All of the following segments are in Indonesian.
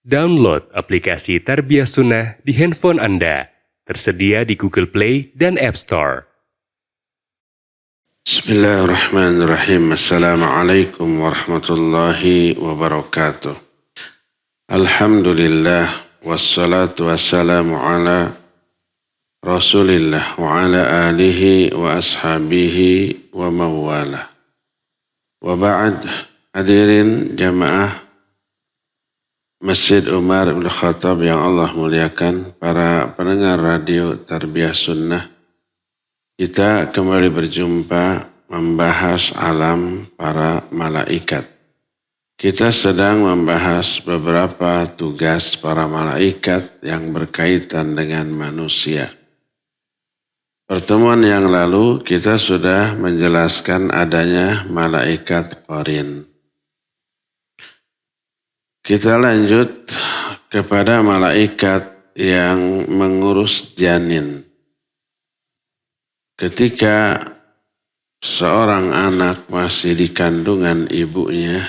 Download aplikasi Tarbiyah Sunnah di handphone Anda. Tersedia di Google Play dan App Store. Bismillahirrahmanirrahim. Assalamualaikum warahmatullahi wabarakatuh. Alhamdulillah wassalatu wassalamu ala Rasulillah wa ala alihi wa ashabihi wa mawala. Wa ba'd, hadirin jamaah Masjid Umar bin Khattab yang Allah muliakan, para pendengar radio Tarbiyah Sunnah. Kita kembali berjumpa membahas alam para malaikat. Kita sedang membahas beberapa tugas para malaikat yang berkaitan dengan manusia. Pertemuan yang lalu kita sudah menjelaskan adanya malaikat qarin. Kita lanjut kepada malaikat yang mengurus janin. Ketika seorang anak masih di kandungan ibunya,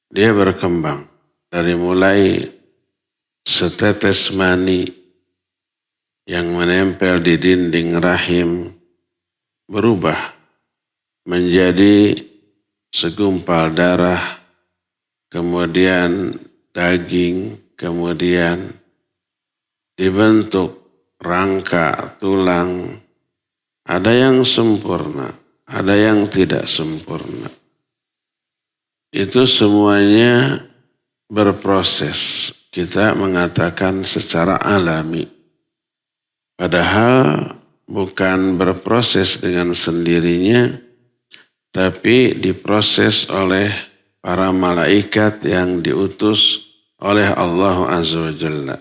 dia berkembang dari mulai setetes mani yang menempel di dinding rahim berubah menjadi segumpal darah, kemudian daging, kemudian dibentuk rangka, tulang. Ada yang sempurna, ada yang tidak sempurna. Itu semuanya berproses. Kita mengatakan secara alami. Padahal bukan berproses dengan sendirinya, tapi diproses oleh para malaikat yang diutus oleh Allah Azza wa Jalla.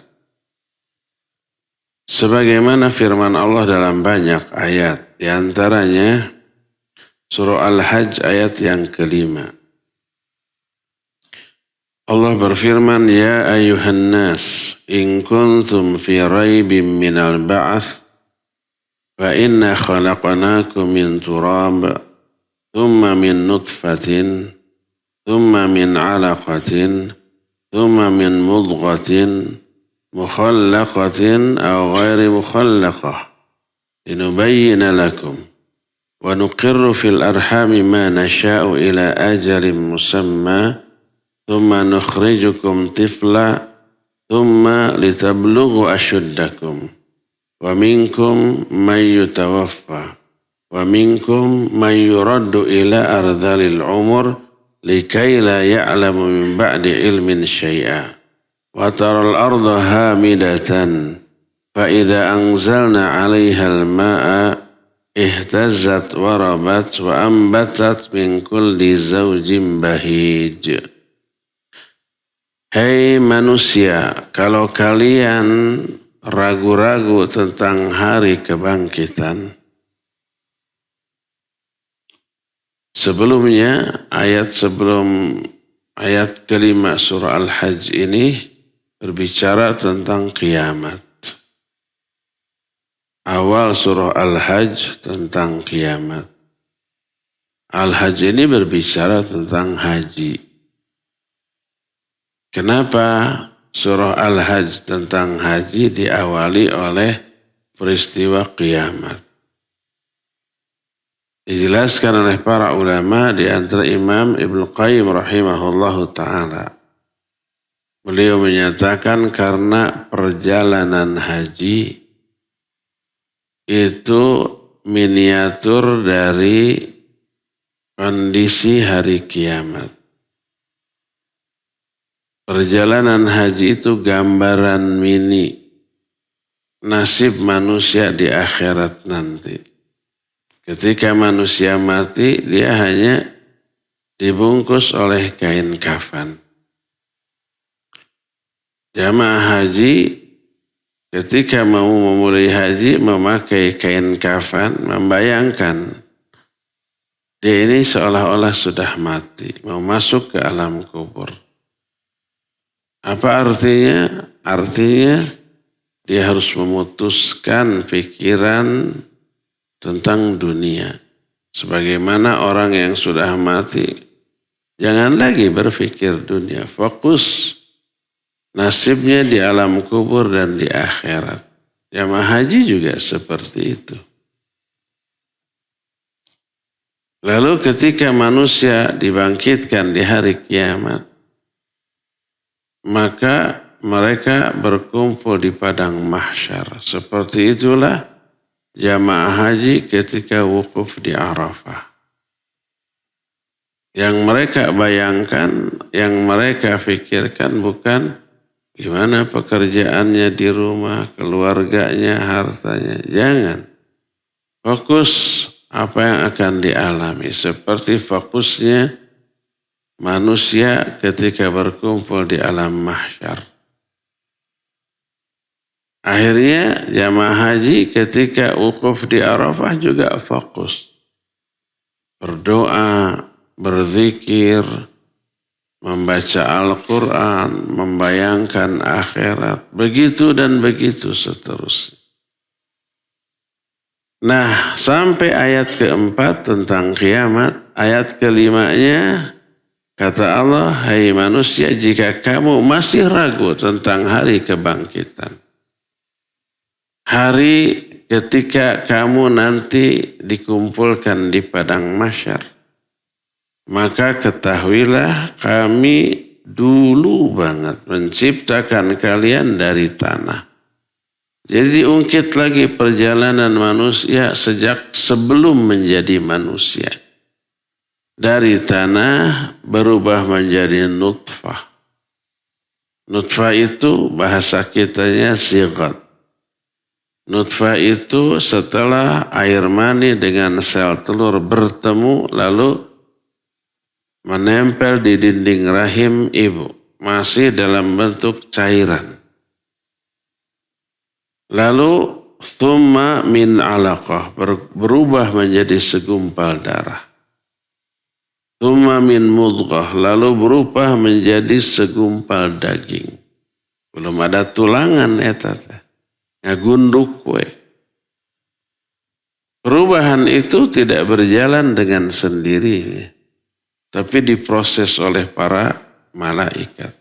Sebagaimana firman Allah dalam banyak ayat, di antaranya surah Al-Hajj ayat yang kelima. Allah berfirman, Ya ayuhan nas, in kuntum fi raibim minal ba'ath, fa inna khalaqanakum min turab, thumma min nutfatin, thumma min alaqatin, thumma min mudghatin, mukhallaqatin aw ghairi mukhallaqah, linubayyina lakum, wa nuqirru fil arhami ma nasha'u ila ajalin musamma, thumma nukhrijukum tifla, thumma litablughu ashuddakum, wa minkum man yutawaffa, wa minkum man yuraddu ila ardhalil umur, likai la ya'lamu min ba'di ilmin syai'a. Wa taral arda hamidatan, fa idza anzalna 'alaiha al-ma'a ihtazzat wa rabat wa ambatat min kulli zawjin bahij. Hei manusia, kalau kalian ragu-ragu tentang hari kebangkitan, sebelumnya sebelum ayat kelima surah Al-Hajj ini berbicara tentang kiamat. Awal surah Al-Hajj tentang kiamat. Al-Hajj ini berbicara tentang haji. Kenapa surah Al-Hajj tentang haji diawali oleh peristiwa kiamat? Dijelaskan oleh para ulama, di antara Imam Ibnu Qayyim rahimahullahu ta'ala. Beliau menyatakan karena perjalanan haji itu miniatur dari kondisi hari kiamat. Perjalanan haji itu gambaran mini nasib manusia di akhirat nanti. Ketika manusia mati, dia hanya dibungkus oleh kain kafan. Jamaah haji ketika mau memulai haji memakai kain kafan, membayangkan dia ini seolah-olah sudah mati, mau masuk ke alam kubur. Apa artinya? Artinya dia harus memutuskan pikiran tentang dunia. Sebagaimana orang yang sudah mati, jangan lagi berpikir dunia, fokus nasibnya di alam kubur dan di akhirat. Jamaah haji juga seperti itu. Lalu ketika manusia dibangkitkan di hari kiamat, maka mereka berkumpul di padang mahsyar. Seperti itulah jamaah haji ketika wukuf di Arafah. Yang mereka bayangkan, yang mereka pikirkan bukan gimana pekerjaannya di rumah, keluarganya, hartanya. Jangan. Fokus apa yang akan dialami. Seperti fokusnya manusia ketika berkumpul di alam mahsyar. Akhirnya jamaah haji ketika wukuf di Arafah juga fokus. Berdoa, berzikir, membaca Al-Quran, membayangkan akhirat. Begitu dan begitu seterusnya. Nah, sampai ayat keempat tentang kiamat, ayat kelimanya kata Allah, hai manusia, jika kamu masih ragu tentang hari kebangkitan, hari ketika kamu nanti dikumpulkan di padang mahsyar, maka ketahuilah kami dulu banget menciptakan kalian dari tanah. Jadi diungkit lagi perjalanan manusia sejak sebelum menjadi manusia. Dari tanah berubah menjadi nutfah. Nutfah itu bahasa kitanya sighat. Nutfah itu setelah air mani dengan sel telur bertemu lalu menempel di dinding rahim ibu. Masih dalam bentuk cairan. Lalu thumma min alaqah berubah menjadi segumpal darah. Thumma min mudghah lalu berubah menjadi segumpal daging. Belum ada tulangan eta teh. Ngagunduk we. Perubahan itu tidak berjalan dengan sendirinya, tapi diproses oleh para malaikat.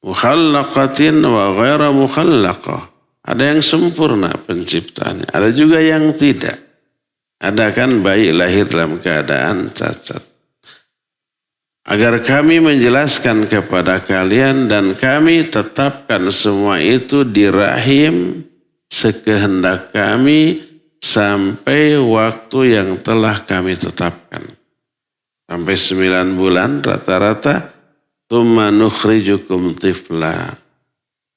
Mukhallaqatin wa ghaira mukhallaqah. Ada yang sempurna penciptaannya, ada juga yang tidak. Ada kan bayi lahir dalam keadaan cacat. Agar kami menjelaskan kepada kalian dan kami tetapkan semua itu di rahim sekehendak kami sampai waktu yang telah kami tetapkan. Sampai 9 bulan rata-rata, tsumma nukhrijukum tifla.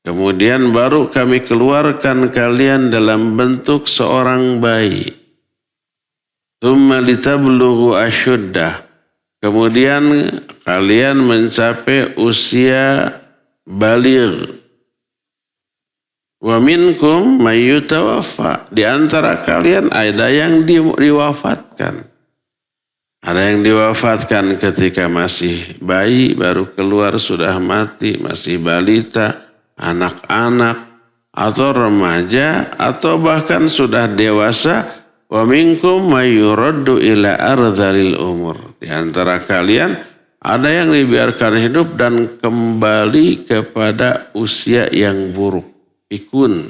Kemudian baru kami keluarkan kalian dalam bentuk seorang bayi. Tsumma litablughu asyuddah. Kemudian kalian mencapai usia baligh. Wa minkum may yutawaffa. Di antara kalian ada yang diwafatkan. Ada yang diwafatkan ketika masih bayi, baru keluar sudah mati, masih balita, anak-anak, atau remaja, atau bahkan sudah dewasa. Wa minkum may yuraddu ila ardhalil umur. Di antara kalian ada yang dibiarkan hidup dan kembali kepada usia yang buruk. Pikun.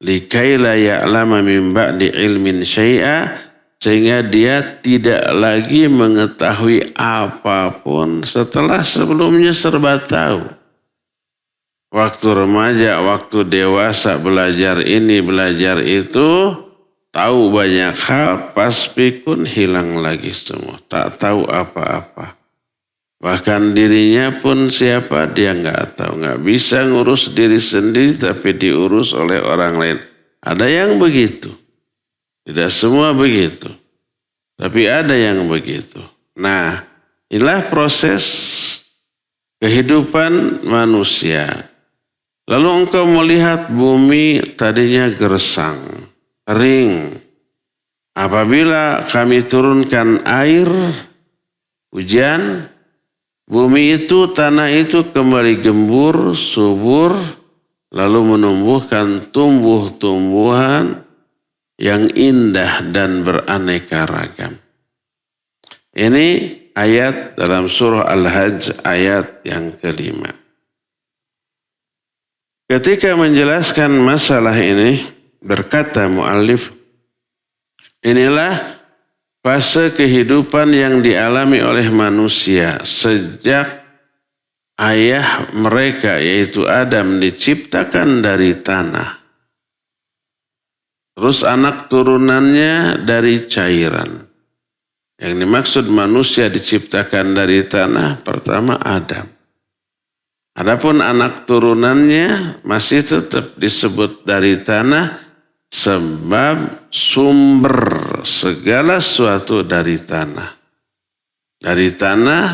Likai la ya'lama min ba'di ilmin syai'a. Sehingga dia tidak lagi mengetahui apapun setelah sebelumnya serba tahu. Waktu remaja, waktu dewasa belajar ini, belajar itu, tahu banyak hal, pas pikun hilang lagi semua. Tak tahu apa-apa. Bahkan dirinya pun siapa dia nggak tahu. Nggak bisa ngurus diri sendiri tapi diurus oleh orang lain. Ada yang begitu. Tidak semua begitu. Tapi ada yang begitu. Nah, inilah proses kehidupan manusia. Lalu engkau melihat bumi tadinya gersang, kering. Apabila kami turunkan air, hujan, bumi itu, tanah itu kembali gembur, subur, lalu menumbuhkan tumbuh-tumbuhan yang indah dan beraneka ragam. Ini ayat dalam surah Al-Hajj ayat yang kelima. Ketika menjelaskan masalah ini, berkata muallif, inilah fase kehidupan yang dialami oleh manusia sejak ayah mereka yaitu Adam diciptakan dari tanah. Terus anak turunannya dari cairan. Yang dimaksud manusia diciptakan dari tanah pertama Adam. Adapun anak turunannya masih tetap disebut dari tanah sebab sumber segala sesuatu dari tanah. Dari tanah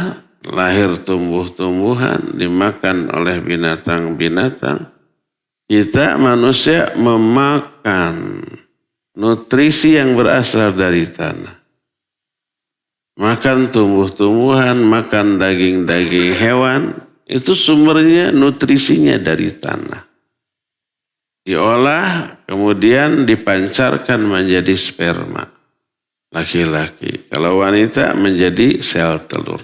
lahir tumbuh-tumbuhan dimakan oleh binatang-binatang. Kita manusia memakan nutrisi yang berasal dari tanah. Makan tumbuh-tumbuhan, makan daging-daging hewan, itu sumbernya nutrisinya dari tanah. Diolah, kemudian dipancarkan menjadi sperma. Laki-laki. Kalau wanita menjadi sel telur.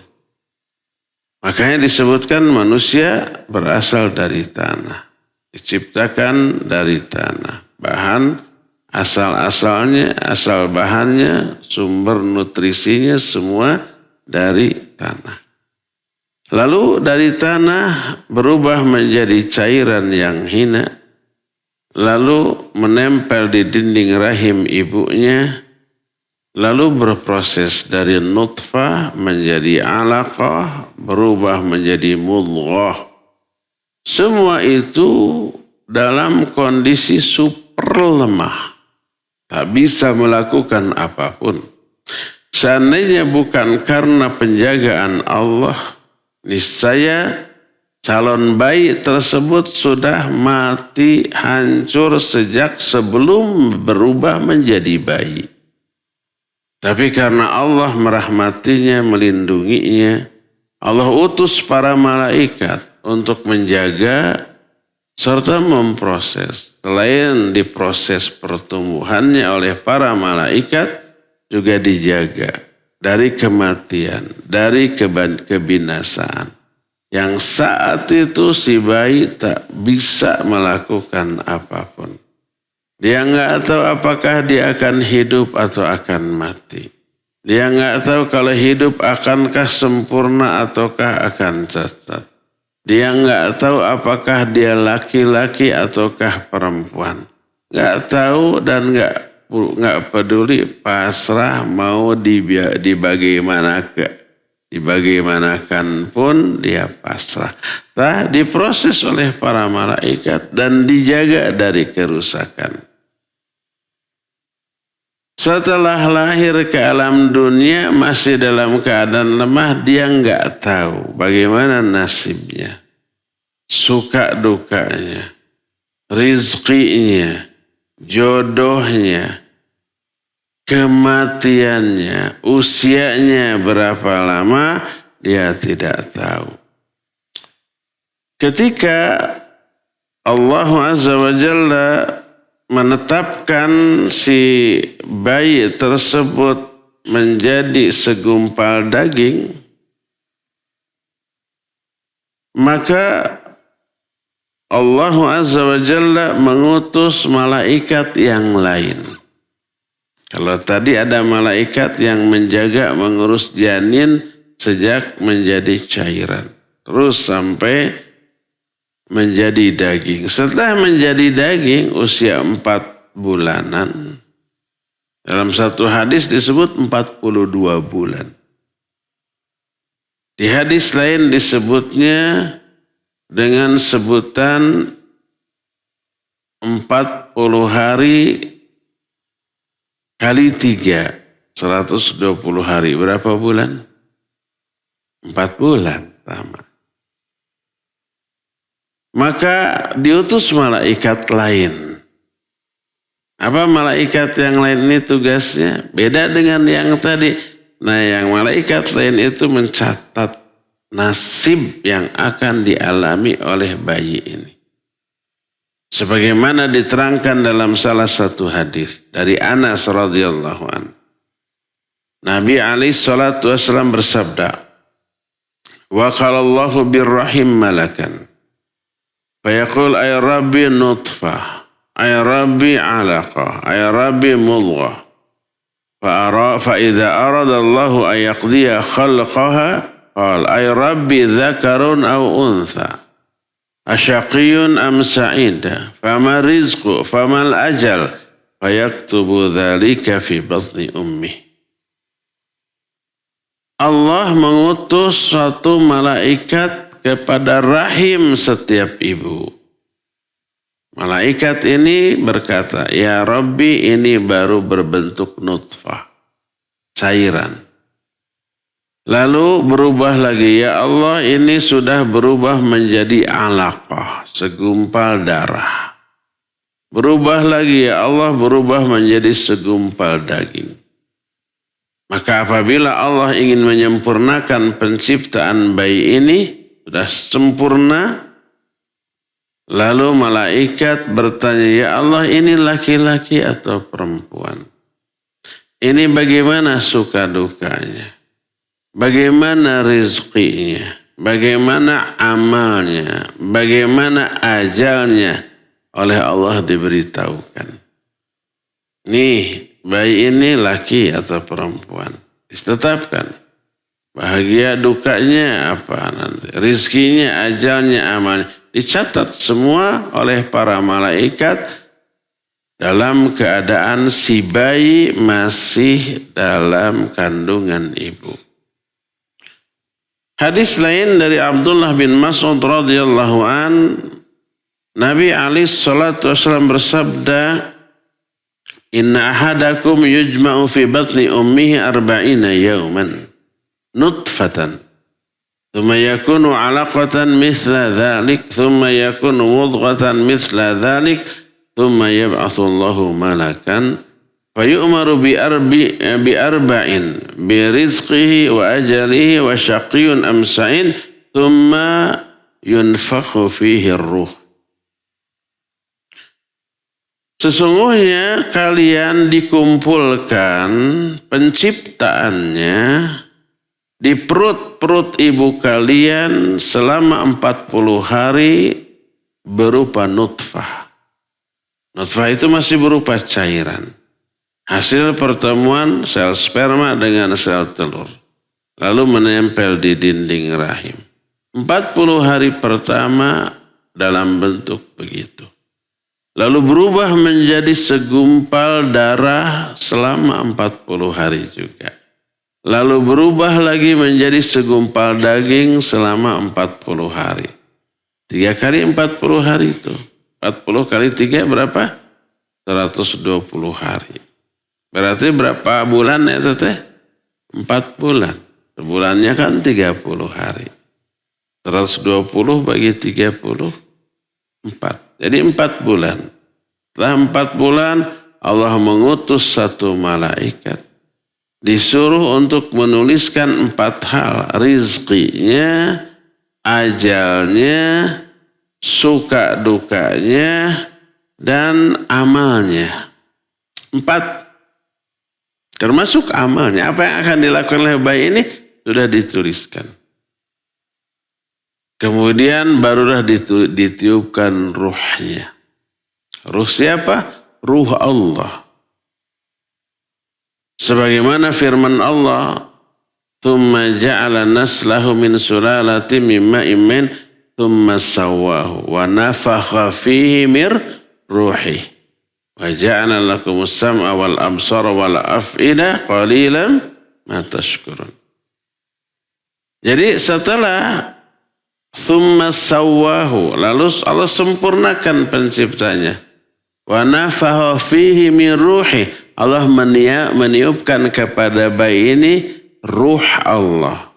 Makanya disebutkan manusia berasal dari tanah. Diciptakan dari tanah. Bahan asal-asalnya, asal bahannya, sumber nutrisinya semua dari tanah. Lalu dari tanah berubah menjadi cairan yang hina. Lalu menempel di dinding rahim ibunya. Lalu berproses dari nutfah menjadi alaqah, berubah menjadi mudghah. Semua itu dalam kondisi super lemah. Tak bisa melakukan apapun. Seandainya bukan karena penjagaan Allah, niscaya calon bayi tersebut sudah mati hancur sejak sebelum berubah menjadi bayi. Tapi karena Allah merahmatinya, melindunginya, Allah utus para malaikat untuk menjaga serta memproses. Selain diproses pertumbuhannya oleh para malaikat, juga dijaga dari kematian, dari kebinasaan. Yang saat itu si bayi tak bisa melakukan apapun. Dia nggak tahu apakah dia akan hidup atau akan mati. Dia nggak tahu kalau hidup akankah sempurna ataukah akan cacat. Dia nggak tahu apakah dia laki-laki ataukah perempuan. Nggak tahu dan nggak peduli, pasrah mau dibagaimanakan pun dia pasrah. Diproses oleh para malaikat dan dijaga dari kerusakan. Setelah lahir ke alam dunia masih dalam keadaan lemah, dia nggak tahu bagaimana nasibnya, suka dukanya, rizkinya, jodohnya, kematiannya, usianya berapa lama, dia tidak tahu. Ketika Allah Azza wa Jalla menetapkan si bayi tersebut menjadi segumpal daging, maka Allah Azza wa Jalla mengutus malaikat yang lain. Kalau tadi ada malaikat yang menjaga mengurus janin sejak menjadi cairan, terus sampai menjadi daging. Setelah menjadi daging usia 4 bulanan. Dalam satu hadis disebut 42 bulan. Di hadis lain disebutnya dengan sebutan 40 hari kali 3. 120 hari. Berapa bulan? 4 bulan. Sama. Maka diutus malaikat lain. Apa malaikat yang lain ini tugasnya? Beda dengan yang tadi. Nah, yang malaikat lain itu mencatat nasib yang akan dialami oleh bayi ini. Sebagaimana diterangkan dalam salah satu hadis dari Anas radhiyallahu anhu. Nabi alaihi salatu wasallam bersabda, "Wa qalallahu birrahim malakan. Fayaqul ay Rabbi nutfah, ay Rabbi alaqah, ay Rabbi mudghah. فإذا أراد الله أن يقضي خلقها قال أي ربي ذكر أو أنثى أشقي أم سعيد فما الرزق فما الأجل فيكتب ذلك في بطن أمه. Allah mengutus suatu malaikat kepada rahim setiap ibu. Malaikat ini berkata, ya Rabbi ini baru berbentuk nutfah, cairan. Lalu berubah lagi, ya Allah ini sudah berubah menjadi alaqah, segumpal darah. Berubah lagi, ya Allah berubah menjadi segumpal daging. Maka apabila Allah ingin menyempurnakan penciptaan bayi ini, sudah sempurna, lalu malaikat bertanya, ya Allah ini laki-laki atau perempuan? Ini bagaimana suka dukanya? Bagaimana rizkinya? Bagaimana amalnya? Bagaimana ajalnya? Oleh Allah diberitahukan. Nih, bayi ini laki atau perempuan? Ditetapkan. Bahagia dukanya apa nanti? Rizkinya, ajalnya, amalnya. Dicatat semua oleh para malaikat dalam keadaan si bayi masih dalam kandungan ibu. Hadis lain dari Abdullah bin Mas'ud radhiyallahu an, Nabi alaihi salatu wasallam bersabda, "Inna ahadakum yujma'u fi batni ummihi 40 yawman nutfatan." ثم يكون علقة مثل ذلك ثم يكون مضغة مثل ذلك ثم يبعث الله ملكا فيؤمر بأربع برزقه وأجله وشقي أم سعيد ثم ينفخ فيه الروح. Sesungguhnya kalian dikumpulkan penciptaannya di perut ibu kalian selama 40 hari berupa nutfah. Nutfah itu masih berupa cairan. Hasil pertemuan sel sperma dengan sel telur. Lalu menempel di dinding rahim. 40 hari pertama dalam bentuk begitu. Lalu berubah menjadi segumpal darah selama 40 hari juga. Lalu berubah lagi menjadi segumpal daging selama 40 hari. 3 kali 40 hari itu. 40 kali 3 berapa? 120 hari. Berarti berapa bulan ya teteh? 4 bulan. Sebulannya kan 30 hari. 120 bagi 34. Jadi 4 bulan. Setelah 4 bulan Allah mengutus satu malaikat. Disuruh untuk menuliskan 4 hal. Rizkinya, ajalnya, suka dukanya, dan amalnya. 4. Termasuk amalnya. Apa yang akan dilakukan oleh bayi ini sudah dituliskan. Kemudian barulah ditiupkan ruhnya. Ruh siapa? Ruh Allah. Sebagaimana firman Allah, "Tsumma ja'ala naslahu min sulalatin min ma'in mahin, tsumma sawwahu wa nafakha fihi mir ruhi. Wa ja'ala lakumus sam'a wal absara wal af'ida qalilan ma tashkurun." Jadi setelah tsumma sawwahu, lalu Allah sempurnakan penciptanya. Wa nafakha fihi min ruhi. Allah meniupkan kepada bayi ini ruh Allah.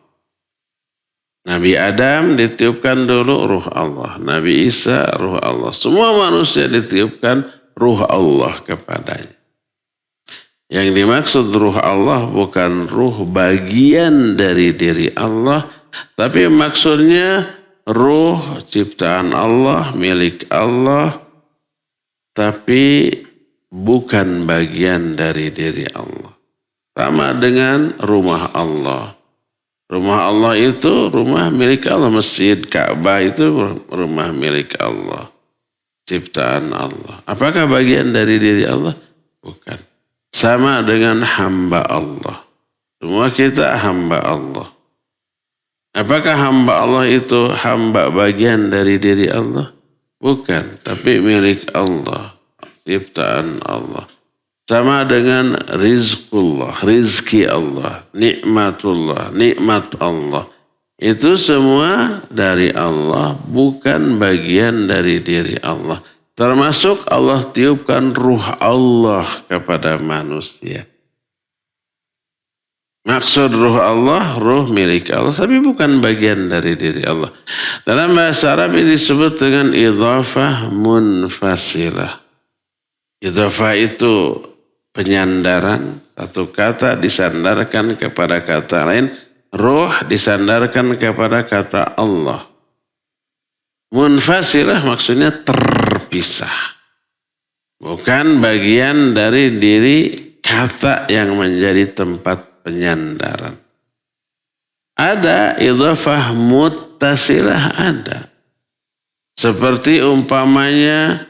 Nabi Adam ditiupkan dulu ruh Allah. Nabi Isa ruh Allah. Semua manusia ditiupkan ruh Allah kepadanya. Yang dimaksud ruh Allah bukan ruh bagian dari diri Allah. Tapi maksudnya ruh ciptaan Allah, milik Allah. Tapi bukan bagian dari diri Allah. Sama dengan rumah Allah. Rumah Allah itu rumah milik Allah. Masjid Ka'bah itu rumah milik Allah. Ciptaan Allah. Apakah bagian dari diri Allah? Bukan. Sama dengan hamba Allah. Semua kita hamba Allah. Apakah hamba Allah itu hamba bagian dari diri Allah? Bukan. Tapi milik Allah. Ciptaan Allah. Sama dengan rizqullah, rizki Allah, nikmatullah, nikmat Allah. Itu semua dari Allah, bukan bagian dari diri Allah. Termasuk Allah tiupkan ruh Allah kepada manusia. Maksud ruh Allah, ruh milik Allah, tapi bukan bagian dari diri Allah. Dalam bahasa Arab ini disebut dengan idhafah munfasilah. Idhafah itu penyandaran, satu kata disandarkan kepada kata lain, ruh disandarkan kepada kata Allah. Munfasilah maksudnya terpisah. Bukan bagian dari diri kata yang menjadi tempat penyandaran. Ada idhafah muttasilah, ada. Seperti umpamanya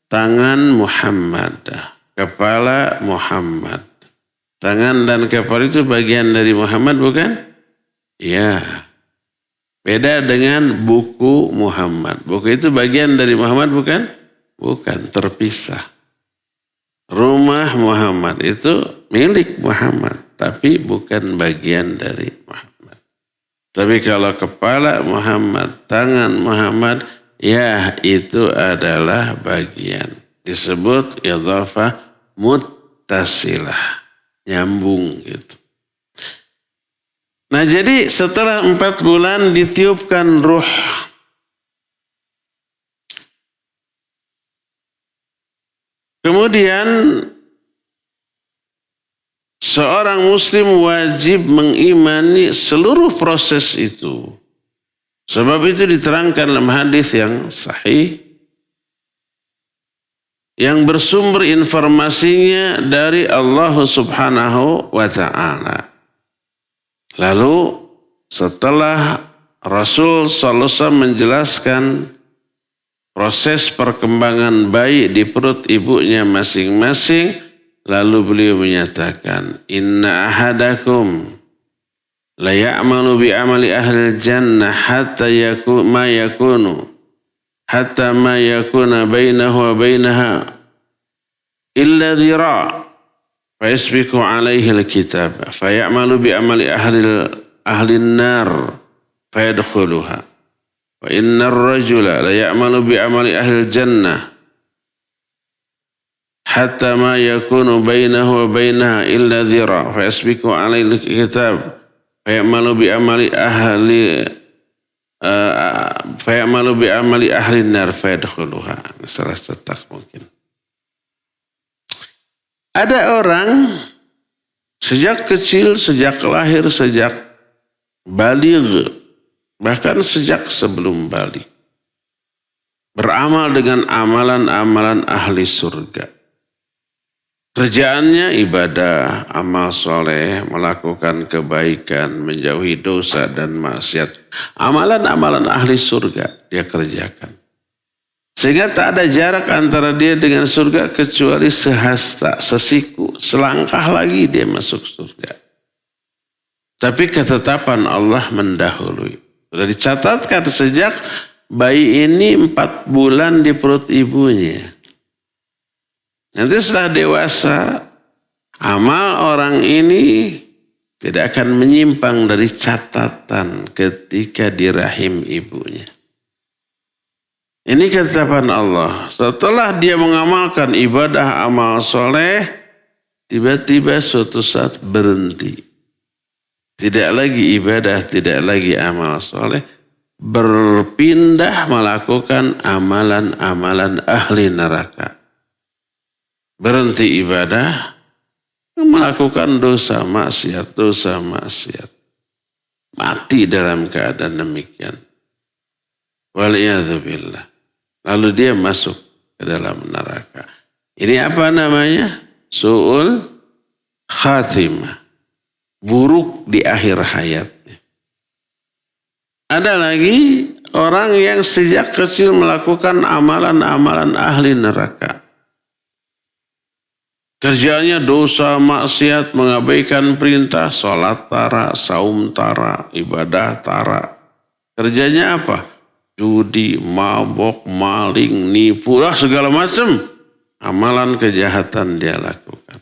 tangan Muhammad, kepala Muhammad. Tangan dan kepala itu bagian dari Muhammad bukan? Ya. Beda dengan buku Muhammad. Buku itu bagian dari Muhammad bukan? Bukan, terpisah. Rumah Muhammad itu milik Muhammad, tapi bukan bagian dari Muhammad. Tapi kalau kepala Muhammad, tangan Muhammad, ya itu adalah bagian. Disebut idhafah muttasilah, nyambung gitu. Nah jadi setelah 4 bulan ditiupkan ruh. Kemudian seorang muslim wajib mengimani seluruh proses itu. Sebab itu diterangkan dalam hadis yang sahih, yang bersumber informasinya dari Allah Subhanahu wa ta'ala. Lalu setelah Rasul sallallahu alaihi wasallam menjelaskan proses perkembangan bayi di perut ibunya masing-masing, lalu beliau menyatakan, inna ahadakum la ya'malu bi amali ahli jannah hatta ma yakuna bainahu wa bainaha illa dhira' fa yasbiqu alaihi alkitab fa ya'malu bi amali ahli an-nar fa yadkhuluha wa inna ar-rajula la ya'malu bi amali ahli jannah hatta ma yakunu bainahu wa bainaha illa dhira' fa yasbiqu alaihi alkitab fayamalu bi amali ahli nar fayadkhuluha. Salah setak mungkin. Ada orang sejak kecil, sejak lahir, sejak baligh, bahkan sejak sebelum baligh, beramal dengan amalan-amalan ahli surga. Kerjaannya ibadah, amal soleh, melakukan kebaikan, menjauhi dosa dan maksiat. Amalan-amalan ahli surga dia kerjakan. Sehingga tak ada jarak antara dia dengan surga kecuali sehasta, sesiku, selangkah lagi dia masuk surga. Tapi ketetapan Allah mendahului. Sudah dicatatkan sejak bayi ini 4 bulan di perut ibunya. Nanti setelah dewasa, amal orang ini tidak akan menyimpang dari catatan ketika di rahim ibunya. Ini ketetapan Allah. Setelah dia mengamalkan ibadah amal soleh, tiba-tiba suatu saat berhenti. Tidak lagi ibadah, tidak lagi amal soleh. Berpindah melakukan amalan-amalan ahli neraka. Berhenti ibadah, melakukan dosa maksiat. Mati dalam keadaan demikian. Waliyadzubillah. Lalu dia masuk ke dalam neraka. Ini apa namanya? Su'ul khatimah. Buruk di akhir hayatnya. Ada lagi orang yang sejak kecil melakukan amalan-amalan ahli neraka. Kerjanya dosa, maksiat, mengabaikan perintah, sholat tara, saum tara, ibadah tara. Kerjanya apa? Judi, mabok, maling, nipu, segala macam. Amalan kejahatan dia lakukan.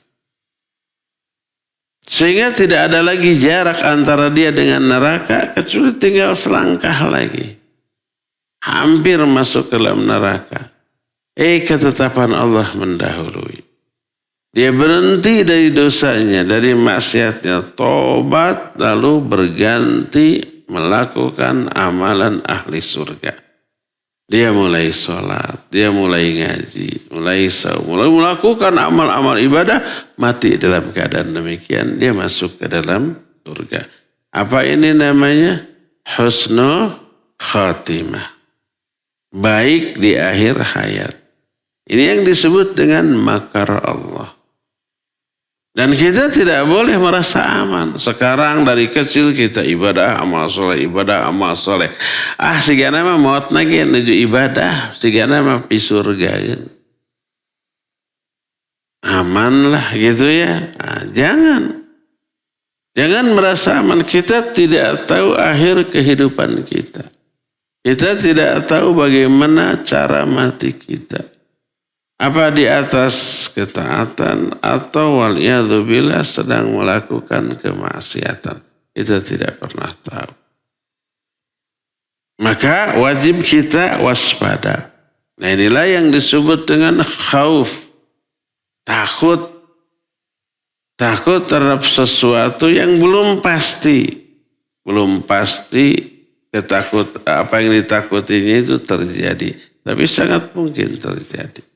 Sehingga tidak ada lagi jarak antara dia dengan neraka, kecuali tinggal selangkah lagi. Hampir masuk ke dalam neraka. Ketetapan Allah mendahului. Dia berhenti dari dosanya, dari maksiatnya, tobat, lalu berganti melakukan amalan ahli surga. Dia mulai sholat, dia mulai ngaji, mulai saum, mulai melakukan amal-amal ibadah, mati dalam keadaan demikian, dia masuk ke dalam surga. Apa ini namanya? Husnul khatimah. Baik di akhir hayat. Ini yang disebut dengan makar Allah. Dan kita tidak boleh merasa aman. Sekarang dari kecil kita ibadah amal soleh, ibadah amal soleh. Sigana mah maut lagi menuju ibadah, sigana mah pi surga kan. Aman lah gitu ya. Jangan merasa aman. Kita tidak tahu akhir kehidupan kita. Kita tidak tahu bagaimana cara mati kita. Apa di atas ketaatan atau waliyadzubillah sedang melakukan kemaksiatan. Kita tidak pernah tahu. Maka wajib kita waspada. Nah inilah yang disebut dengan khauf. Takut. Takut terhadap sesuatu yang belum pasti. Belum pasti apa yang ditakutinya itu terjadi. Tapi sangat mungkin terjadi.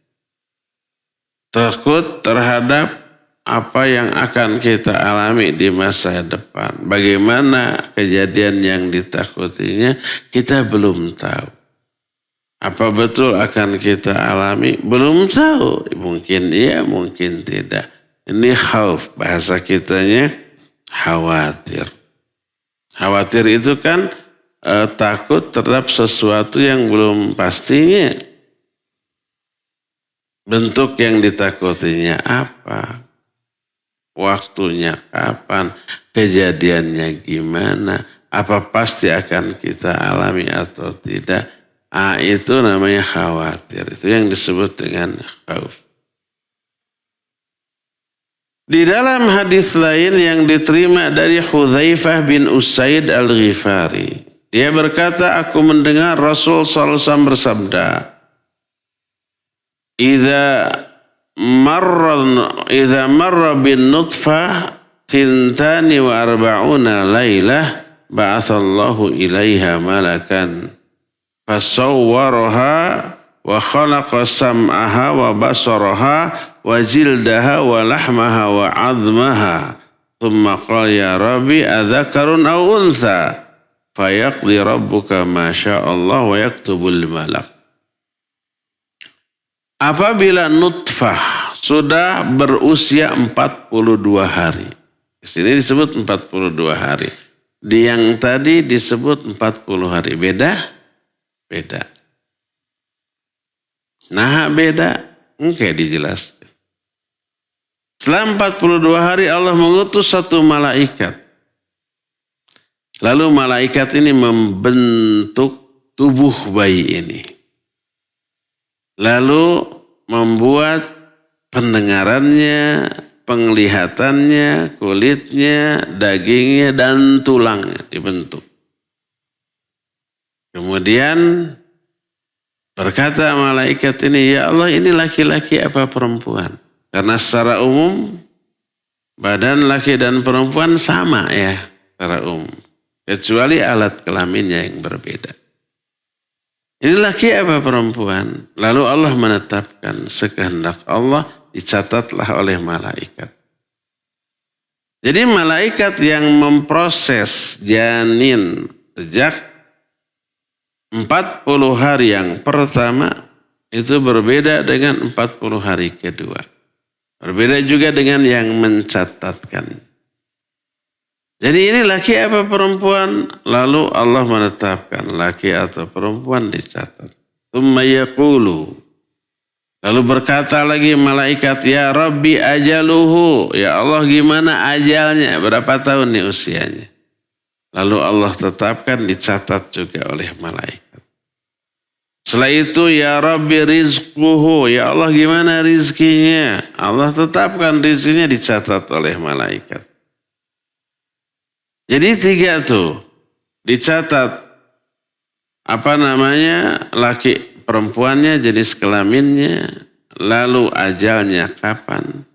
Takut terhadap apa yang akan kita alami di masa depan. Bagaimana kejadian yang ditakutinya kita belum tahu. Apa betul akan kita alami? Belum tahu. Mungkin iya, mungkin tidak. Ini khauf. Bahasa kitanya khawatir. Khawatir itu kan takut terhadap sesuatu yang belum pastinya. Bentuk yang ditakutinya apa? Waktunya kapan? Kejadiannya gimana? Apa pasti akan kita alami atau tidak? Itu namanya khawatir. Itu yang disebut dengan khauf. Di dalam hadis lain yang diterima dari Hudzaifah bin Usaid al-Ghifari. Dia berkata, aku mendengar Rasul SAW bersabda, Idza marra bin nutfah tintani wa arba'una laylah ba'athallahu ilaiha malakan fasawwaraha wa khalaqa sam'aha wa basaraha wa jildaha wa lahmaha wa 'azmaha thumma qala ya rabbi adzakarun aw untha fayaqdi rabbuka ma sya'allah wa yaktubul malak. Apabila nutfah sudah berusia 42 hari. Di sini disebut 42 hari. Di yang tadi disebut 40 hari. Beda? Beda. Nah beda. Enggak dijelaskan. Setelah 42 hari Allah mengutus satu malaikat. Lalu malaikat ini membentuk tubuh bayi ini. Lalu membuat pendengarannya, penglihatannya, kulitnya, dagingnya, dan tulangnya dibentuk. Kemudian berkata malaikat ini, ya Allah ini laki-laki apa perempuan? Karena secara umum badan laki dan perempuan sama ya secara umum. Kecuali alat kelaminnya yang berbeda. Ini laki apa perempuan? Lalu Allah menetapkan sekehendak Allah dicatatlah oleh malaikat. Jadi malaikat yang memproses janin sejak 40 hari yang pertama itu berbeda dengan 40 hari kedua. Berbeda juga dengan yang mencatatkan. Jadi ini laki apa perempuan? Lalu Allah menetapkan laki atau perempuan dicatat. Tsumma yaqulu. Lalu berkata lagi malaikat, ya Rabbi ajaluhu. Ya Allah gimana ajalnya? Berapa tahun nih usianya? Lalu Allah tetapkan dicatat juga oleh malaikat. Setelah itu ya Rabbi rizquhu. Ya Allah gimana rizkinya? Allah tetapkan rizkinya dicatat oleh malaikat. Jadi 3 tuh dicatat laki perempuannya, jenis kelaminnya, lalu ajalnya kapan,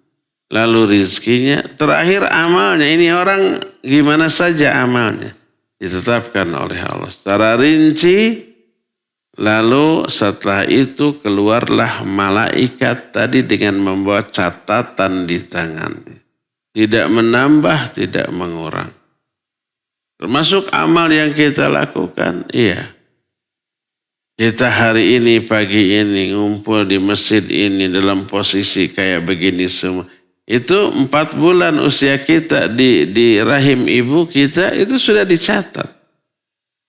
lalu rizkinya, terakhir amalnya. Ini orang gimana saja amalnya ditetapkan oleh Allah secara rinci. Lalu setelah itu keluarlah malaikat tadi dengan membawa catatan di tangannya. Tidak menambah, tidak mengurang. Termasuk amal yang kita lakukan, iya. Kita hari ini, pagi ini, ngumpul di masjid ini dalam posisi kayak begini semua. Itu 4 bulan usia kita di rahim ibu kita, itu sudah dicatat.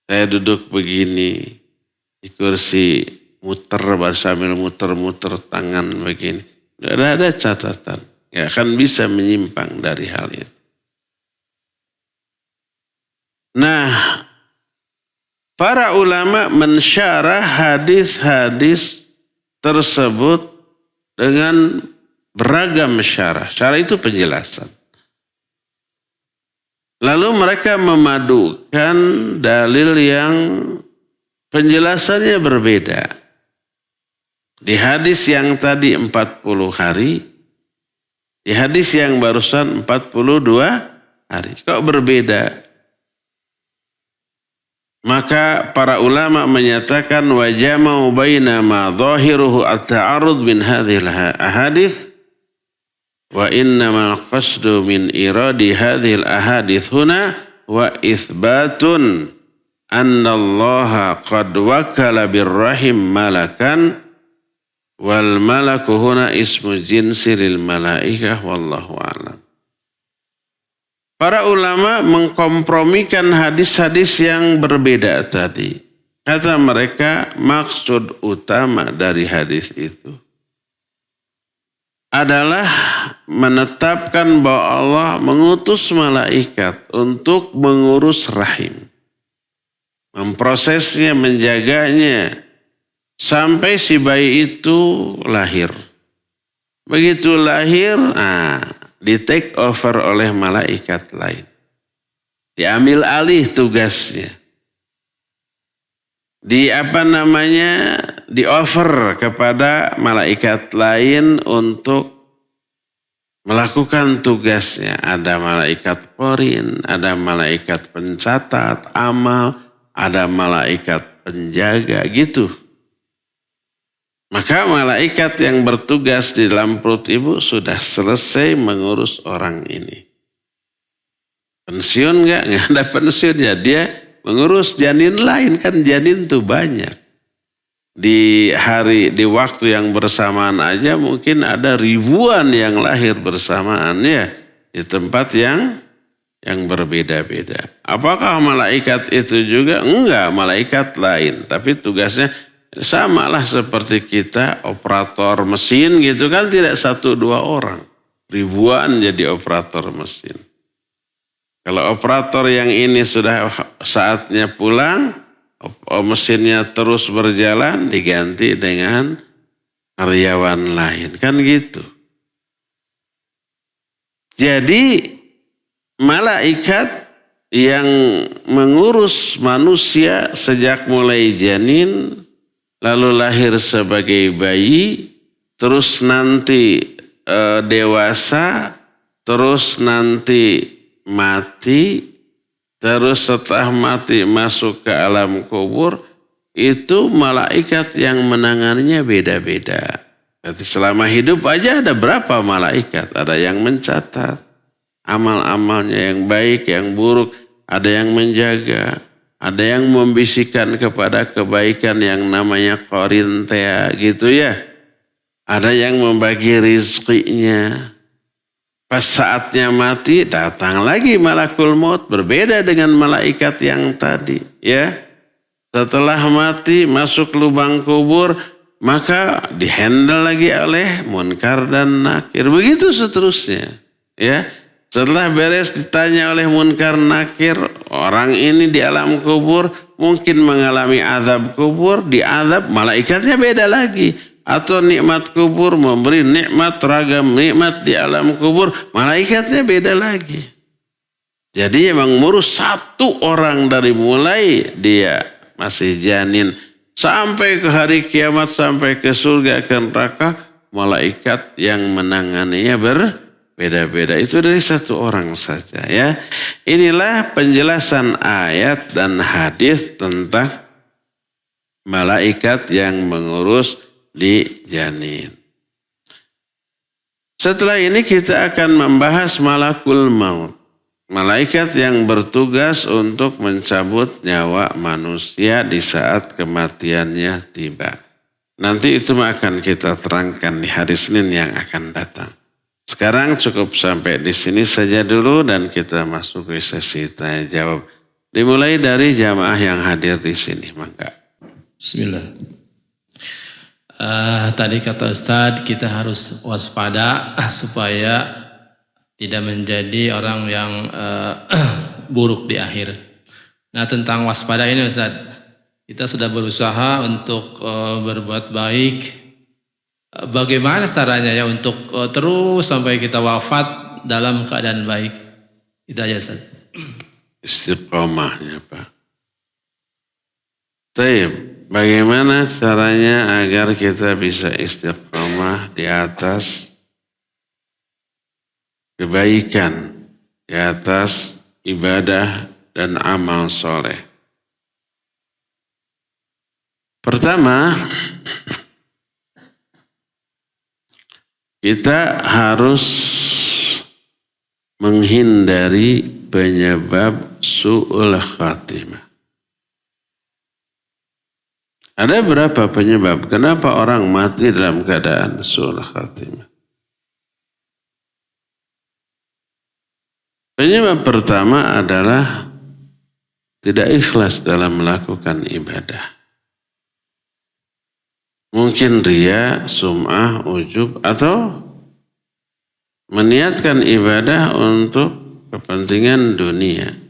Saya duduk begini, di kursi muter, sambil muter-muter tangan begini. Tidak ada catatan. Gak akan bisa menyimpang dari hal itu. Nah, para ulama mensyarah hadis-hadis tersebut dengan beragam syarah. Syarah itu penjelasan. Lalu mereka memadukan dalil yang penjelasannya berbeda. Di hadis yang tadi 40 hari, di hadis yang barusan 42 hari. Kok berbeda? Maka para ulama menyatakan wa jama'u baina ma dhahiruhu at-ta'arud min hadhil ahadits wa innamal qasdu min iradi hadhil ahadits huna wa itsbatun anna Allah qad wakala birrahim malakan wal malaku huna ismu jinsi lil malaikah wallahu a'lam. Para ulama mengkompromikan hadis-hadis yang berbeda tadi. Kata mereka maksud utama dari hadis itu adalah menetapkan bahwa Allah mengutus malaikat untuk mengurus rahim. Memprosesnya, menjaganya sampai si bayi itu lahir. Begitu lahir, di take over oleh malaikat lain. Diambil alih tugasnya. Di offer kepada malaikat lain untuk melakukan tugasnya. Ada malaikat qorin, ada malaikat pencatat amal, ada malaikat penjaga gitu. Maka malaikat yang bertugas di dalam perut ibu sudah selesai mengurus orang ini. Pensiun enggak? Enggak ada pensiunnya. Dia mengurus janin lain, kan janin tuh banyak. Di waktu yang bersamaan aja mungkin ada ribuan yang lahir bersamaan ya. Di tempat yang berbeda-beda. Apakah malaikat itu juga? Enggak, malaikat lain. Tapi tugasnya sama lah seperti kita operator mesin gitu kan, tidak 1-2 orang. Ribuan jadi operator mesin. Kalau operator yang ini sudah saatnya pulang, mesinnya terus berjalan, diganti dengan karyawan lain. Kan gitu. Jadi malaikat yang mengurus manusia sejak mulai janin, lalu lahir sebagai bayi, terus nanti dewasa, terus nanti mati, terus setelah mati masuk ke alam kubur, itu malaikat yang menanganinya beda-beda. Jadi selama hidup aja ada berapa malaikat? Ada yang mencatat amal-amalnya yang baik, yang buruk, ada yang menjaga. Ada yang membisikkan kepada kebaikan yang namanya qarintea gitu ya. Ada yang membagi rizkinya. Pas saatnya mati, datang lagi malakul maut, berbeda dengan malaikat yang tadi. Ya, setelah mati masuk lubang kubur, maka dihandle lagi oleh munkar dan nakir. Begitu seterusnya. Ya, setelah beres ditanya oleh munkar nakir, orang ini di alam kubur mungkin mengalami azab kubur, diazab malaikatnya beda lagi. Atau nikmat kubur memberi nikmat ragam nikmat di alam kubur, malaikatnya beda lagi. Jadi memang ngurus satu orang dari mulai dia masih janin sampai ke hari kiamat, sampai ke surga ke neraka, malaikat yang menanganinya berbeda-beda. Itu dari satu orang saja ya. Inilah penjelasan ayat dan hadis tentang malaikat yang mengurus di janin. Setelah ini kita akan membahas malakul maut. Malaikat yang bertugas untuk mencabut nyawa manusia di saat kematiannya tiba. Nanti itu akan kita terangkan di hari Senin yang akan datang. Sekarang cukup sampai di sini saja dulu dan kita masuk ke sesi tanya jawab. Dimulai dari jamaah yang hadir di sini. Maka. Bismillah. Tadi kata Ustadz kita harus waspada supaya tidak menjadi orang yang buruk di akhir. Nah tentang waspada ini Ustadz, kita sudah berusaha untuk berbuat baik. Bagaimana caranya ya untuk terus sampai kita wafat dalam keadaan baik? Itu aja Ustadz. Istiqomahnya Pak. Taib. Bagaimana caranya agar kita bisa istiqomah di atas kebaikan, di atas ibadah dan amal soleh? Pertama, kita harus menghindari penyebab su'ul khatimah. Ada berapa penyebab? Kenapa orang mati dalam keadaan su'ul khatimah? Penyebab pertama adalah tidak ikhlas dalam melakukan ibadah. Mungkin ria, sum'ah, ujub, atau meniatkan ibadah untuk kepentingan dunia.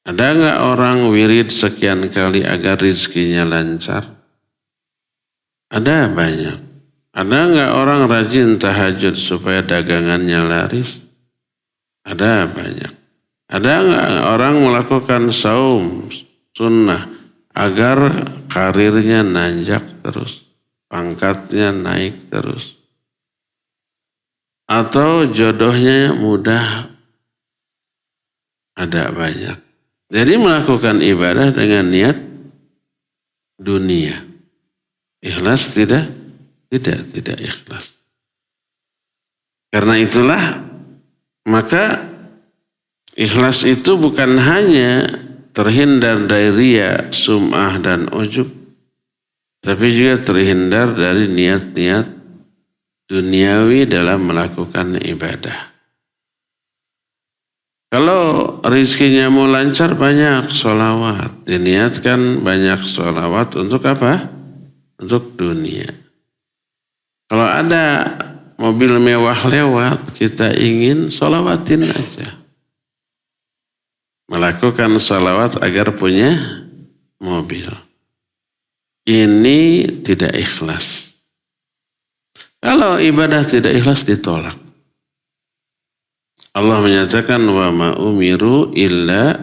Ada nggak orang wirid sekian kali agar rizkinya lancar? Ada banyak. Ada nggak orang rajin tahajud supaya dagangannya laris? Ada banyak. Ada nggak orang melakukan saum sunnah agar karirnya nanjak terus, pangkatnya naik terus, atau jodohnya mudah? Ada banyak. Jadi melakukan ibadah dengan niat dunia. Ikhlas tidak? Tidak ikhlas. Karena itulah maka ikhlas itu bukan hanya terhindar dari ria, sum'ah dan ujub, tapi juga terhindar dari niat-niat duniawi dalam melakukan ibadah. Kalau rizkinya mau lancar, banyak sholawat. Diniatkan banyak sholawat untuk apa? Untuk dunia. Kalau ada mobil mewah lewat, kita ingin sholawatin aja. Melakukan sholawat agar punya mobil. Ini tidak ikhlas. Kalau ibadah tidak ikhlas ditolak. Allah menyatakan wa ma umiru illa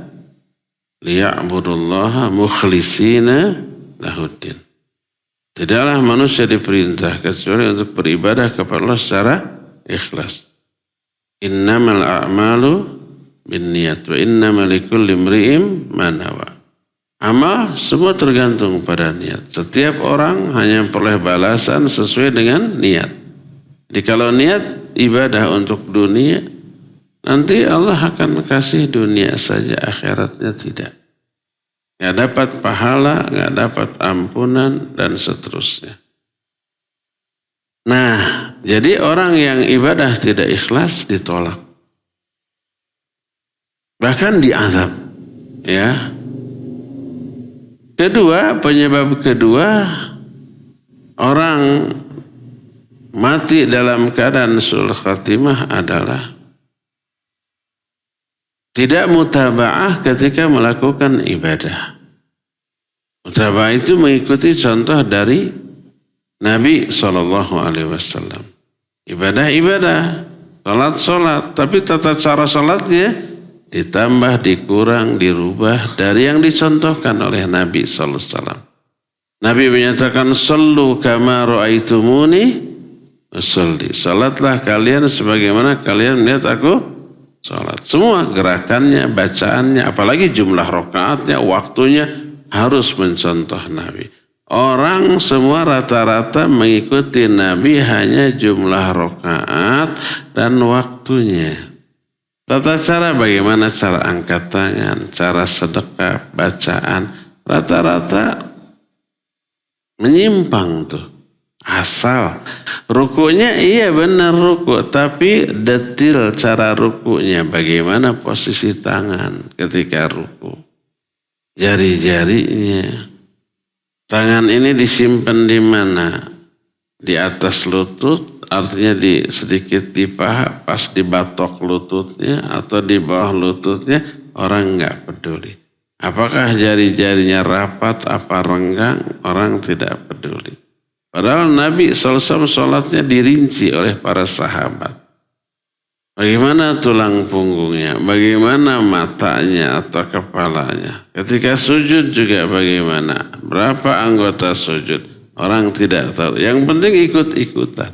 liya'budullaha mukhlishina lahuddin. Tidaklah manusia diperintah kecuali untuk beribadah kepada Allah secara ikhlas. Innamal a'malu binniyat wa innamal likulli imri'in ma nawa. Amal semua tergantung pada niat. Setiap orang hanya memperoleh balasan sesuai dengan niat. Jadi kalau niat ibadah untuk dunia, nanti Allah akan kasih dunia saja, akhiratnya tidak. Nggak dapat pahala, nggak dapat ampunan, dan seterusnya. Nah, jadi orang yang ibadah tidak ikhlas ditolak. Bahkan diazab. Ya. Kedua, penyebab kedua, orang mati dalam keadaan su'ul khatimah adalah tidak mutaba'ah ketika melakukan ibadah. Mutaba'ah itu mengikuti contoh dari Nabi SAW. Ibadah-ibadah, salat-salat, tapi tata cara salatnya ditambah, dikurang, dirubah dari yang dicontohkan oleh Nabi SAW. Nabi menyatakan, sallu kama ra'aitumuni usolli. Salatlah kalian sebagaimana kalian melihat aku salat. Semua gerakannya, bacaannya, apalagi jumlah rakaatnya, waktunya harus mencontoh Nabi. Orang semua rata-rata mengikuti Nabi hanya jumlah rakaat dan waktunya. Tata cara bagaimana cara angkat tangan, cara sedekah, bacaan, rata-rata menyimpang tuh. Asal rukunya iya benar ruku, tapi detil cara rukunya, bagaimana posisi tangan ketika ruku, jari-jarinya, tangan ini disimpan di mana? Di atas lutut, artinya sedikit di paha, pas di batok lututnya atau di bawah lututnya, orang nggak peduli. Apakah jari-jarinya rapat apa renggang, orang tidak peduli. Padahal Nabi SAW sholatnya dirinci oleh para sahabat. Bagaimana tulang punggungnya, bagaimana matanya atau kepalanya. Ketika sujud juga bagaimana, berapa anggota sujud. Orang tidak tahu. Yang penting ikut-ikutan.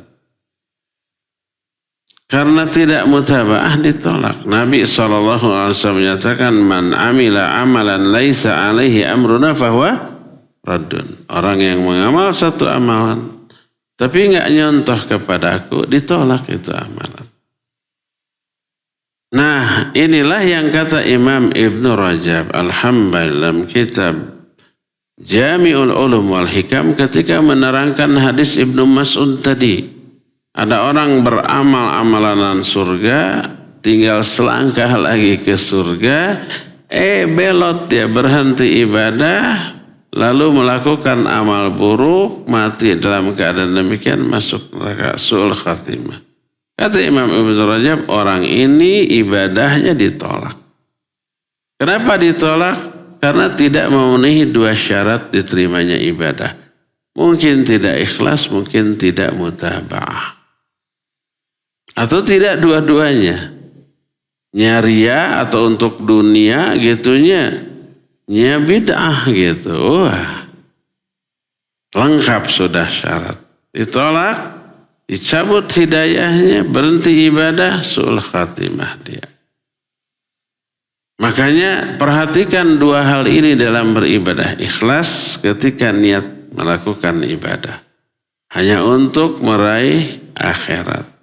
Karena tidak mutaba'ah ditolak. Nabi SAW menyatakan, man amila amalan laisa alaihi amruna fahuwa raddun. Orang yang mengamal satu amalan, tapi enggak nyontoh kepadaku, ditolak itu amalan. Nah, inilah yang kata Imam Ibn Rajab Al-Hambali dalam kitab Jami'ul Ulum wal Hikam ketika menerangkan hadis Ibnu Mas'ud tadi. Ada orang beramal amalan surga, tinggal selangkah lagi ke surga, belot dia, berhenti ibadah, lalu melakukan amal buruk, mati dalam keadaan demikian, masuk neraka su'ul khatimah. Kata Imam Ibn Rajab, orang ini ibadahnya ditolak. Kenapa ditolak? Karena tidak memenuhi dua syarat diterimanya ibadah. Mungkin tidak ikhlas, mungkin tidak mutaba'ah. Atau tidak dua-duanya. Nyaria atau untuk dunia gitunya. Nya bid'ah gitu. Wah, lengkap sudah syarat. Ditolak, dicabut hidayahnya, berhenti ibadah, su'ul khatimah dia. Makanya perhatikan dua hal ini dalam beribadah. Ikhlas ketika niat melakukan ibadah. Hanya untuk meraih akhirat.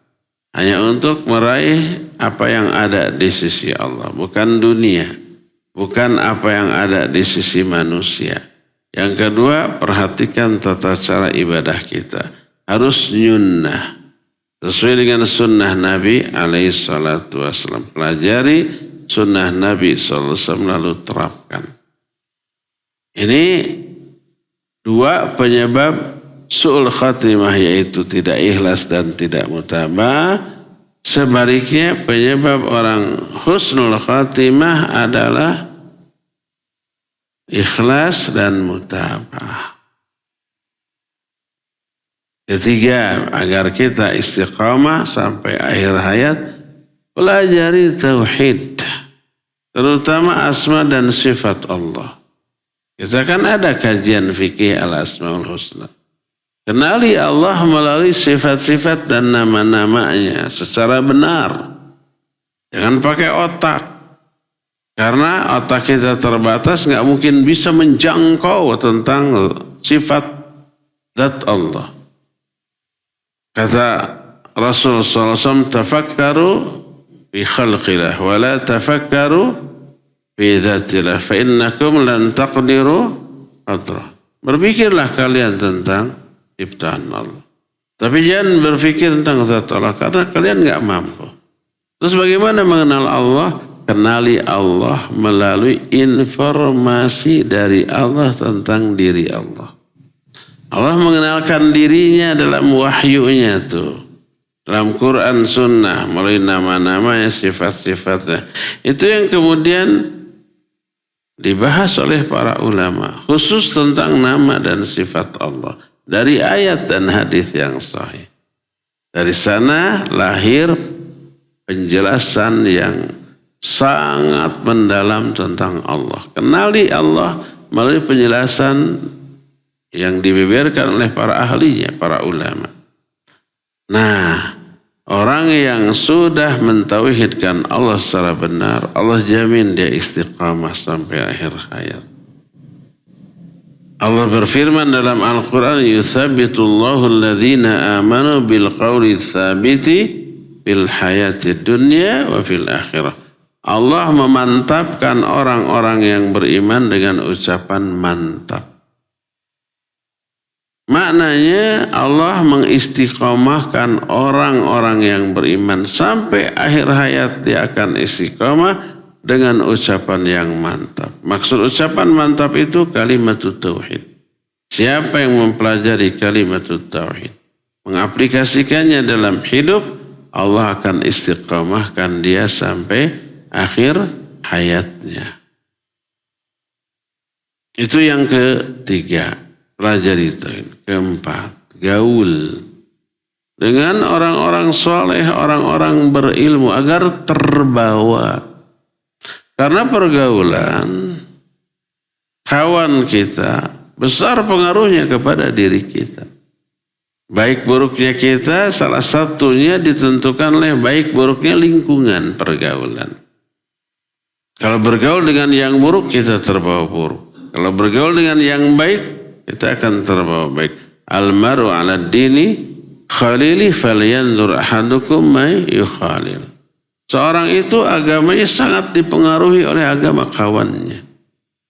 Hanya untuk meraih apa yang ada di sisi Allah. Bukan dunia. Bukan apa yang ada di sisi manusia. Yang kedua, perhatikan tata cara ibadah kita. Harus nyunnah. Sesuai dengan sunnah Nabi SAW. Pelajari sunnah Nabi SAW lalu terapkan. Ini dua penyebab su'ul khatimah, yaitu tidak ikhlas dan tidak mutaba'ah. Sebaliknya penyebab orang husnul khatimah adalah ikhlas dan mutaba'ah. Ketiga, agar kita istiqamah sampai akhir hayat, pelajari tauhid, terutama asma dan sifat Allah. Kita kan ada kajian fikih al-asmaul husna. Kenali Allah melalui sifat-sifat dan nama-namanya secara benar. Jangan pakai otak. Karena otak kita terbatas, nggak mungkin bisa menjangkau tentang sifat zat Allah. Kata Rasul SAW, tafakkaru fi khalqillah wa la tafakkaru fi dhatillah fa innakum lan taqdiru qadrah. Berpikirlah kalian tentang ciptaan Allah. Tapi jangan berpikir tentang zat Allah karena kalian nggak mampu. Terus bagaimana mengenal Allah? Kenali Allah melalui informasi dari Allah tentang diri Allah. Allah mengenalkan dirinya dalam wahyunya tuh. Dalam Quran Sunnah melalui nama-namanya, sifat-sifatnya. Itu yang kemudian dibahas oleh para ulama. Khusus tentang nama dan sifat Allah. Dari ayat dan hadis yang sahih. Dari sana lahir penjelasan yang sangat mendalam tentang Allah. Kenali Allah melalui penjelasan yang dibeberkan oleh para ahlinya, para ulama. Nah, orang yang sudah mentauhidkan Allah secara benar, Allah jamin dia istiqamah sampai akhir hayat. Allah berfirman dalam Al-Quran, yuthabbitullahu alladhina amanu bil qawli tsabiti fil hayati dunya wa fil akhirah. Allah memantapkan orang-orang yang beriman dengan ucapan mantap. Maknanya Allah mengistiqomahkan orang-orang yang beriman sampai akhir hayat dia akan istiqomah dengan ucapan yang mantap. Maksud ucapan mantap itu kalimatut tauhid. Siapa yang mempelajari kalimatut tauhid, mengaplikasikannya dalam hidup, Allah akan istiqomahkan dia sampai akhir hayatnya. Itu yang ketiga, pelajari tauhid. Keempat, gaul dengan orang-orang soleh, orang-orang berilmu agar terbawa. Karena pergaulan kawan kita besar pengaruhnya kepada diri kita. Baik buruknya kita salah satunya ditentukan oleh baik buruknya lingkungan pergaulan. Kalau bergaul dengan yang buruk kita terbawa buruk. Kalau bergaul dengan yang baik kita akan terbawa baik. Al-maru ala dini khalili falyanzur ahadukum may yukhalil. Seorang itu agamanya sangat dipengaruhi oleh agama kawannya.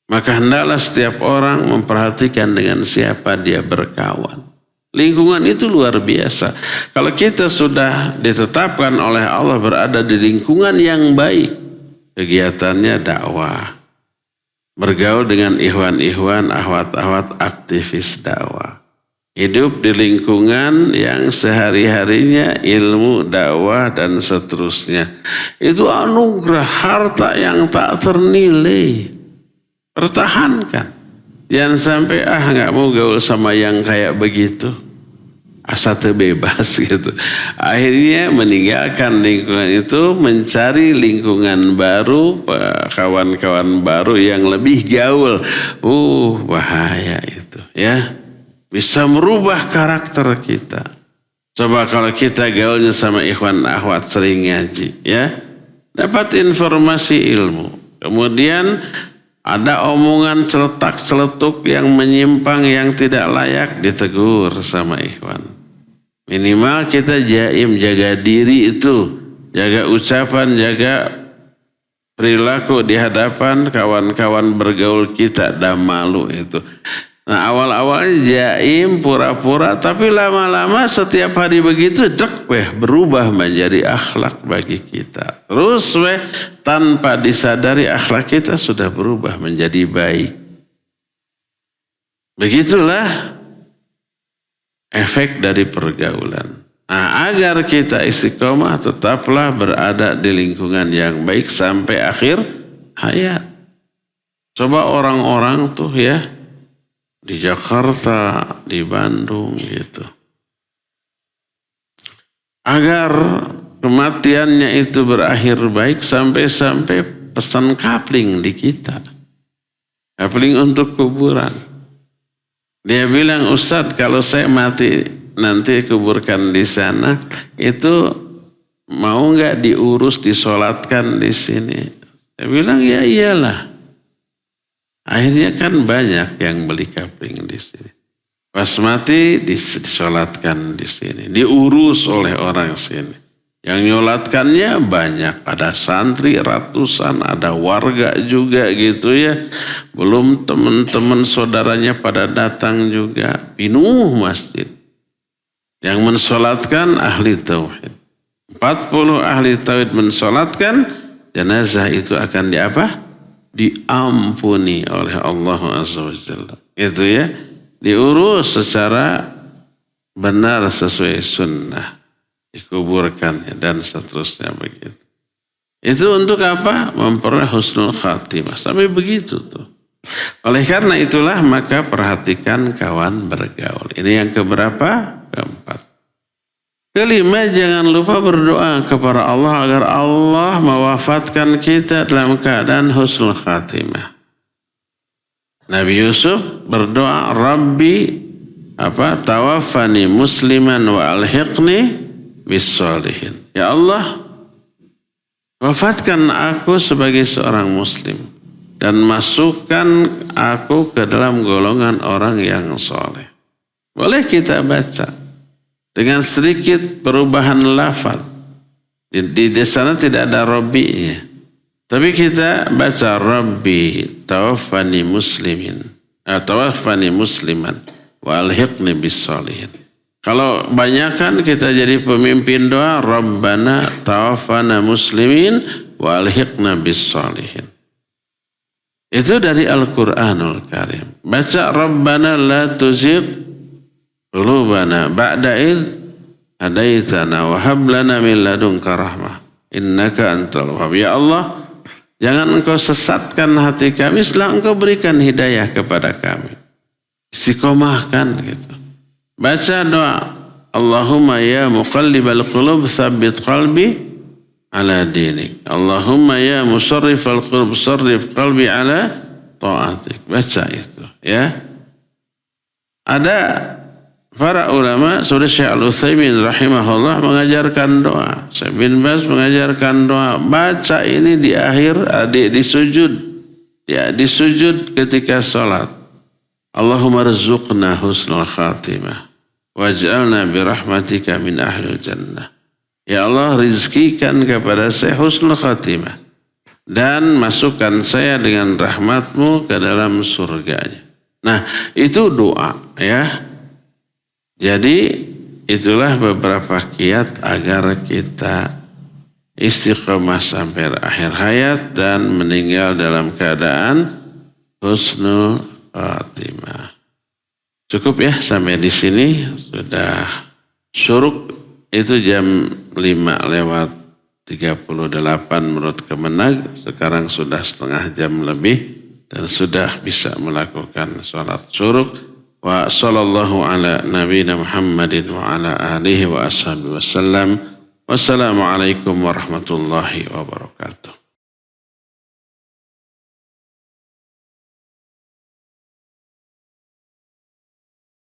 Maka hendaklah setiap orang memperhatikan dengan siapa dia berkawan. Lingkungan itu luar biasa. Kalau kita sudah ditetapkan oleh Allah berada di lingkungan yang baik, kegiatannya dakwah. Bergaul dengan ikhwan-ikhwan, ahwat-ahwat aktivis dakwah. Hidup di lingkungan yang sehari-harinya ilmu, dakwah, dan seterusnya. Itu anugerah harta yang tak ternilai. Pertahankan. Jangan sampai nggak mau gaul sama yang kayak begitu. Asa terbebas gitu. Akhirnya meninggalkan lingkungan itu, mencari lingkungan baru, kawan-kawan baru yang lebih gaul. Bahaya itu ya. Bisa merubah karakter kita. Coba kalau kita gaulnya sama ikhwan akhwat sering ngaji, ya. Dapat informasi ilmu. Kemudian ada omongan celetak-celetuk yang menyimpang, yang tidak layak, ditegur sama ikhwan. Minimal kita jaim, jaga diri itu. Jaga ucapan, jaga perilaku di hadapan kawan-kawan bergaul kita. Dan malu itu. Nah awal-awalnya jaim, pura-pura, tapi lama-lama setiap hari begitu berubah menjadi akhlak bagi kita. Terus tanpa disadari akhlak kita sudah berubah menjadi baik. Begitulah efek dari pergaulan. Nah, agar kita istiqomah tetaplah berada di lingkungan yang baik sampai akhir hayat. Coba orang-orang tuh ya, di Jakarta, di Bandung gitu. Agar kematiannya itu berakhir baik sampai-sampai pesan kapling di kita. Kapling untuk kuburan. Dia bilang, Ustadz kalau saya mati nanti kuburkan di sana, itu mau nggak diurus, disolatkan di sini? Dia bilang, ya iyalah. Akhirnya kan banyak yang beli kapling di sini. Pas mati disolatkan di sini. Diurus oleh orang sini. Yang nyolatkannya banyak. Ada santri ratusan, ada warga juga gitu ya. Belum teman-teman saudaranya pada datang juga. Penuh masjid. Yang mensolatkan ahli tauhid. 40 ahli tauhid mensolatkan, jenazah itu akan diampuni oleh Allah Azza wa Jalla. Itu ya, diurus secara benar sesuai sunnah, dikuburkan dan seterusnya begitu. Itu untuk apa? Memperoleh husnul khatimah. Sampai begitu tuh. Oleh karena itulah maka perhatikan kawan bergaul. Ini yang keberapa? Keempat. Kelima, jangan lupa berdoa kepada Allah agar Allah mewafatkan kita dalam keadaan husnul khatimah. Nabi Yusuf berdoa, Rabbi tawaffani musliman wa alhiqni bis sholihin. Ya Allah, wafatkan aku sebagai seorang muslim dan masukkan aku ke dalam golongan orang yang soleh. Boleh kita baca dengan sedikit perubahan lafaz. Di sana tidak ada Rabbi-nya. Tapi kita baca Rabbi tawaffani musliman wa alhiqni bis sholihin. Kalau banyakkan kita jadi pemimpin doa, Rabbana tawaffana muslimin wa alhiqna bis sholihin. Itu dari Al-Quranul Karim. Baca Rabbana la tuzigh qulubana ba'da idh hadaitana wa hab lana min ladunka rahmah innaka antal wahhab. Ya Allah, jangan engkau sesatkan hati kami setelah engkau berikan hidayah kepada kami. Istiqomahkan gitu. Baca doa Allahumma ya muqallibal qulub tsabbit qalbi ala dinik. Allahumma ya musarrifal qulub sarrif qalbi ala ta'atik. Baca itu ya. Ada para ulama, seperti Syekh Al-Utsaimin rahimahullah mengajarkan doa. Syekh bin Baz mengajarkan doa. Baca ini di akhir di sujud. Ya, di sujud ketika salat. Allahumma rzuqna husnul khatimah waj'alna birahmatika min ahlil jannah. Ya Allah, rizkikan kepada saya husnul khatimah dan masukkan saya dengan rahmatmu ke dalam surganya. Nah, itu doa ya. Jadi itulah beberapa kiat agar kita istiqomah sampai akhir hayat dan meninggal dalam keadaan husnul khatimah. Cukup ya sampai di sini, sudah syuruk itu jam 5:38 menurut Kemenag. Sekarang sudah setengah jam lebih dan sudah bisa melakukan sholat syuruk. Wa sallallahu ala nabiyina Muhammadin wa ala alihi wa ashabihi wasallam. Wassalamualaikum warahmatullahi wabarakatuh.